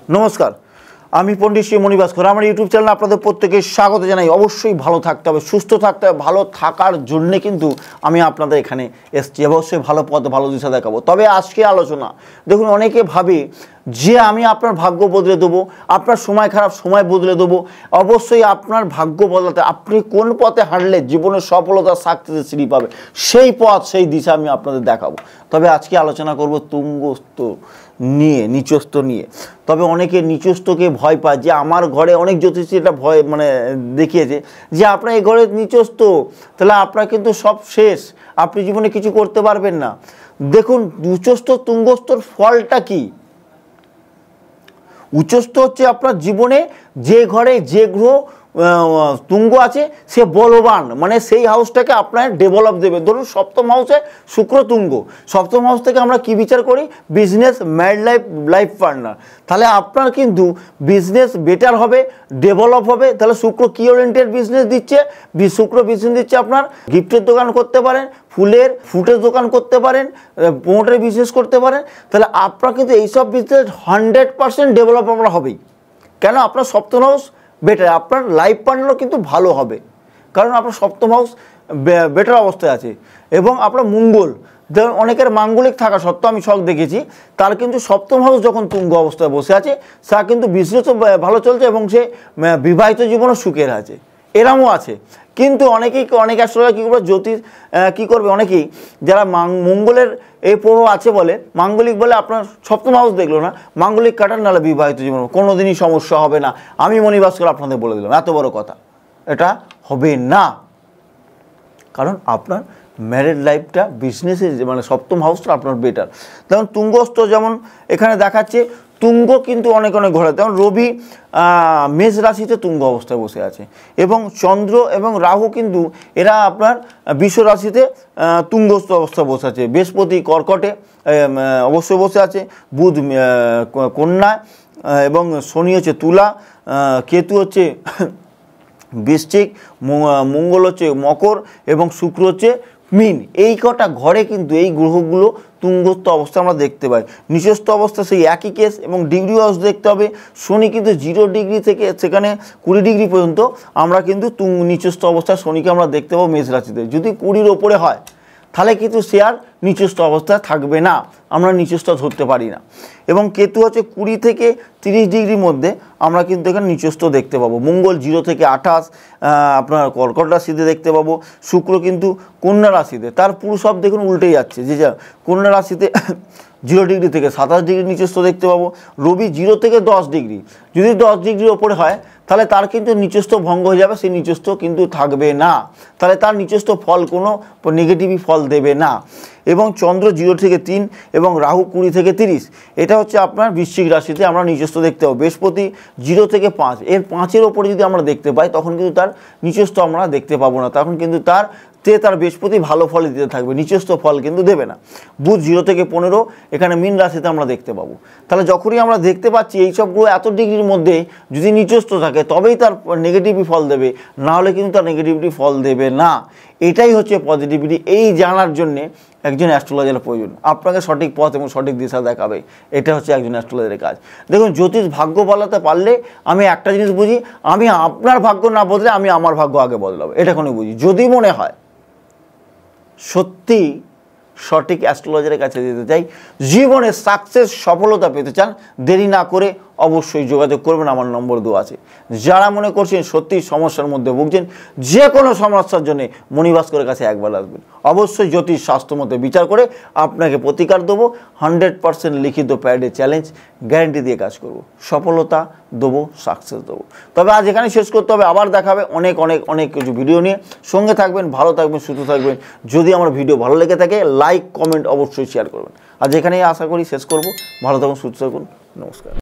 नमस्कार আমি পণ্ডিত শ্রী মণিভাস্কর আমার ইউটিউব চ্যানেলে আপনাদের প্রত্যেককে স্বাগত জানাই। অবশ্যই ভালো থাকতে হবে, সুস্থ থাকতে হবে। ভালো থাকার জন্য কিন্তু আমি আপনাদের এখানে এসেছি, অবশ্যই ভালো পথ ভালো দিশা দেখাবো। তবে আজকে আলোচনা দেখুন, অনেকে ভাবে যে আমি আপনার ভাগ্য বদলে দেবো, আপনার সময় খারাপ সময় বদলে দেবো। অবশ্যই আপনার ভাগ্য বদলাতে আপনি কোন পথে হাঁটলে জীবনের সফলতা সাকসেসের সিঁড়ি পাবে, সেই পথ সেই দিশা আমি আপনাদের দেখাবো। তবে আজকে আলোচনা করব তুঙ্গস্থ নিয়ে, নিচস্থ নিয়ে। তবে অনেকে নিচস্থকে ভয় পায়, যে আমার ঘরে অনেক জ্যোতিষী এটা ভয় দেখিয়েছে যে আপনার এই ঘরে নিচস্থ, তাহলে আপনার কিন্তু সব শেষ, আপনি জীবনে কিছু করতে পারবেন না। দেখুন উচ্চস্থ তুঙ্গস্থর ফলটা কি। উচ্চস্থ হচ্ছে আপনার জীবনে যে ঘরে যে গ্রহ তুঙ্গ আছে সে বলবান, মানে সেই হাউসটাকে আপনার ডেভেলপ দেবে। ধরুন সপ্তম হাউসে শুক্র তুঙ্গ, সপ্তম হাউস থেকে আমরা কি বিচার করি, business, married life, life partner. তাহলে আপনার কিন্তু বিজনেস বেটার হবে, ডেভেলপ হবে। তাহলে শুক্র কি ওরিয়েন্টেড বিজনেস দিচ্ছে, শুক্র বিজনেস দিচ্ছে আপনার গিফটের দোকান করতে পারেন, ফুটের দোকান করতে পারেন, প্রোমোটারের বিজনেস করতে পারেন। তাহলে আপনার কিন্তু এইসব বিজনেস 100% ডেভেলপ আমরা হবেই। কেন? আপনার সপ্তম হাউস বেটার, আপনার লাইফ পার্টনারও কিন্তু ভালো হবে, কারণ আপনার সপ্তম হাউস বেটার অবস্থায় আছে। এবং আপনার মঙ্গল, ধরুন অনেকের মাঙ্গলিক থাকা সত্ত্বেও আমি শখ দেখেছি, তার কিন্তু সপ্তম হাউস যখন তুঙ্গ অবস্থায় বসে আছে, তা কিন্তু বিজনেসও ভালো চলছে এবং সে বিবাহিত জীবনও সুখের আছে, এরমও আছে। কিন্তু অনেক অ্যাস্ট্রোলজার কী করবে, জ্যোতিষ কী করবে, অনেকেই যারা মঙ্গলের এই প্রভাব আছে বলে, মাঙ্গলিক বলে আপনার সপ্তম হাউস দেখলো না, মাঙ্গলিক কাটার, নাহলে বিবাহিত জীবন কোনো দিনই সমস্যা হবে না। আমি মণিভাস্কর আপনাদের বলে দিলাম, এত বড় কথা, এটা হবে না। কারণ আপনার ম্যারিড লাইফটা, বিজনেসের সপ্তম হাউসটা আপনার বেটার। যেমন তুঙ্গস্থ, যেমন এখানে দেখাচ্ছে তুঙ্গ কিন্তু অনেক ঘোরে। যেমন রবি মেষ রাশিতে তুঙ্গ অবস্থায় বসে আছে, এবং চন্দ্র এবং রাহু কিন্তু এরা আপনার বৃষ রাশিতে তুঙ্গস্থ অবস্থায় বসে আছে। বৃহস্পতি কর্কটে অবশ্যই বসে আছে, বুধ কন্যা, এবং শনি হচ্ছে তুলা, কেতু হচ্ছে বৃশ্চিক, মঙ্গল হচ্ছে মকর, এবং শুক্র হচ্ছে মিন। এই কটা ঘরে কিন্তু এই গ্রহগুলো তুঙ্গস্থ অবস্থা আমরা দেখতে পাই। নিচস্থ অবস্থা সেই একই কেস, এবং ডিগ্রি হাউস দেখতে হবে। শনি কিন্তু 0 ডিগ্রি থেকে সেখানে 20 ডিগ্রি পর্যন্ত আমরা কিন্তু নিচস্থ অবস্থায় শনিকে আমরা দেখতে পাবো মেষ রাশিতে। যদি 20-র ওপরে হয় তাহলে কিন্তু সে আর নিচস্থ অবস্থায় থাকবে না, আমরা নিচস্থ ধরতে পারি না। এবং কেতু হচ্ছে 20 থেকে 30 ডিগ্রির মধ্যে আমরা কিন্তু এখানে নিচস্থ দেখতে পাবো। মঙ্গল 0 থেকে 28 আপনার কর্কট রাশিতে দেখতে পাবো। শুক্র কিন্তু কন্যা রাশিতে, তার পুরো সব দেখুন উল্টে যাচ্ছে, যে যা কন্যা রাশিতে 0 ডিগ্রি থেকে 27 ডিগ্রি নিচস্থ দেখতে পাবো। রবি 0 থেকে 10 ডিগ্রি, যদি 10 ডিগ্রির ওপরে হয় তাহলে তার কিন্তু নিচস্থ ভঙ্গ হয়ে যাবে, সেই নিচস্থ কিন্তু থাকবে না, তাহলে তার নিচস্থ ফল কোনো নেগেটিভই ফল দেবে না। এবং চন্দ্র 0 থেকে 3 এবং রাহু 20 থেকে 30, এটা হচ্ছে আপনার বৃশ্চিক রাশিতে আমরা নিচস্থ দেখতে পাবো। বৃহস্পতি 0 থেকে 5, এর 5-এর ওপরে যদি আমরা দেখতে পাই তখন কিন্তু তার নিচস্থ আমরা দেখতে পাবো না, তখন কিন্তু তার বৃহস্পতি ভালো ফল দিতে থাকবে, নিচস্থ ফল কিন্তু দেবে না। বুধ 0 থেকে 15 এখানে মীন রাশিতে আমরা দেখতে পাবো। তাহলে যখনই আমরা দেখতে পাচ্ছি এইসব গ্রহ এত ডিগ্রির মধ্যে যদি নিচস্থ থাকে তবেই তার নেগেটিভই ফল দেবে, না হলে কিন্তু তার নেগেটিভিটি ফল দেবে না। এটাই হচ্ছে পজিটিভিটি। এই জানার জন্যে একজন অ্যাস্ট্রোলজারের প্রয়োজন, আপনাকে সঠিক পথ এবং সঠিক দিশা দেখাবে। এটা হচ্ছে একজন অ্যাস্ট্রোলজারের কাজ। দেখুন জ্যোতিষ ভাগ্য বদলাতে পারলে আমি একটা জিনিস বুঝি, আমি আপনার ভাগ্য না বদলে আমি আমার ভাগ্য আগে বদলাবো, এটা কোনো বুঝি। যদি মনে হয় সত্যি সঠিক অ্যাস্ট্রোলজারের কাছে যেতে চাই, জীবনে সাকসেস সফলতা পেতে চান, দেরি না করে অবশ্যই যোগাযোগ করবেন, আমার নম্বর দেওয়া আছে। যারা মনে করছেন সত্যি সমস্যার মধ্যে ভুগছেন, যে কোনো সমস্যার জন্য মণিভাস্করের কাছে একবার আসবেন। অবশ্যই জ্যোতিষ শাস্ত্র মতে বিচার করে আপনাকে প্রতিকার দেবো। 100% লিখিত প্যাডে চ্যালেঞ্জ গ্যারেন্টি দিয়ে কাজ করব, সফলতা দেবো, সাকসেস দেবো। তবে আজ এখানে শেষ করতে হবে, আবার দেখাবে অনেক কিছু ভিডিও নিয়ে। সঙ্গে থাকবেন, ভালো থাকবেন, সুস্থ থাকবেন। যদি আমার ভিডিও ভালো লেগে থাকে লাইক কমেন্ট অবশ্যই শেয়ার করবেন। আজ এখানেই আশা করি শেষ করব। ভালো থাকুন, সুস্থ থাকুন, নমস্কার।